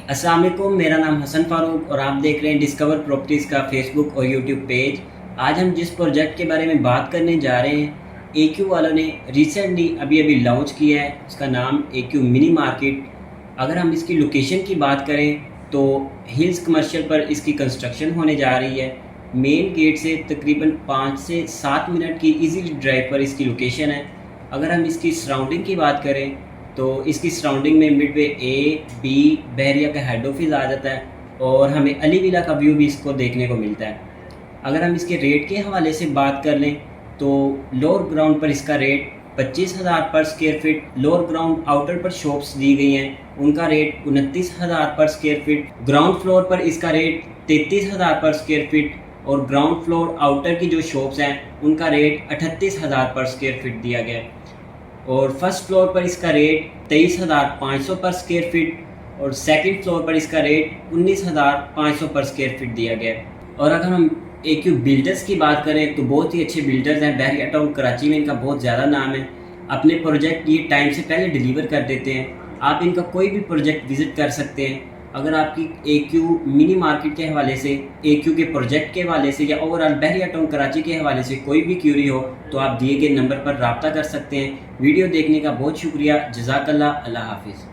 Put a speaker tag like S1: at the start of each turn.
S1: अस्सलाम वालेकुम, मेरा नाम हसन फ़ारूक और आप देख रहे हैं डिस्कवर प्रॉपर्टीज़ का फेसबुक और यूट्यूब पेज। आज हम जिस प्रोजेक्ट के बारे में बात करने जा रहे हैं, एक्यू वालों ने रिसेंटली अभी लॉन्च किया है। उसका नाम एक्यू मिनी मार्केट। अगर हम इसकी लोकेशन की बात करें तो हिल्स कमर्शियल पर इसकी कंस्ट्रक्शन होने जा रही है। मेन गेट से तकरीबन 5 से 7 मिनट की इजी ड्राइव पर इसकी लोकेशन है। अगर हम इसकी सराउंडिंग की बात करें तो इसकी सराउंडिंग में मिडवे ए बी बहरिया का हेड ऑफिस आ जाता है और हमें अली विला का व्यू भी इसको देखने को मिलता है। अगर हम इसके रेट के हवाले से बात कर लें तो लोअर ग्राउंड पर इसका रेट 25,000 पर square feet, lower ground outer पर शॉप्स दी गई हैं, उनका रेट 29,000 पर स्क्वायर फीट, ग्राउंड फ्लोर पर इसका रेट 33,000 पर स्क्वायर फीट और ग्राउंड फ्लोर आउटर की जो शॉप्स हैं उनका रेट 38,000 पर स्क्वायर फीट दिया गया है। और फर्स्ट फ्लोर पर इसका रेट 23,500 पर स्क्वायर फीट और सेकंड फ्लोर पर इसका रेट 19,500 पर स्क्वायर फीट दिया गया है। और अगर हम एक्यू बिल्डर्स की बात करें तो बहुत ही अच्छे बिल्डर्स हैं। बहरिया टाउन कराची में इनका बहुत ज़्यादा नाम है। अपने प्रोजेक्ट ये टाइम से पहले डिलीवर कर देते हैं। आप इनका कोई भी प्रोजेक्ट विज़िट कर सकते हैं। अगर आपकी एक्यू मिनी मार्केट के हवाले से, एक्यू के प्रोजेक्ट के हवाले से या ओवरऑल बहरिया टाउन कराची के हवाले से कोई भी क्यूरी हो तो आप दिए गए नंबर पर रब्ता कर सकते हैं। वीडियो देखने का बहुत शुक्रिया। जज़ाकल्लाह। अल्लाह हाफिज़।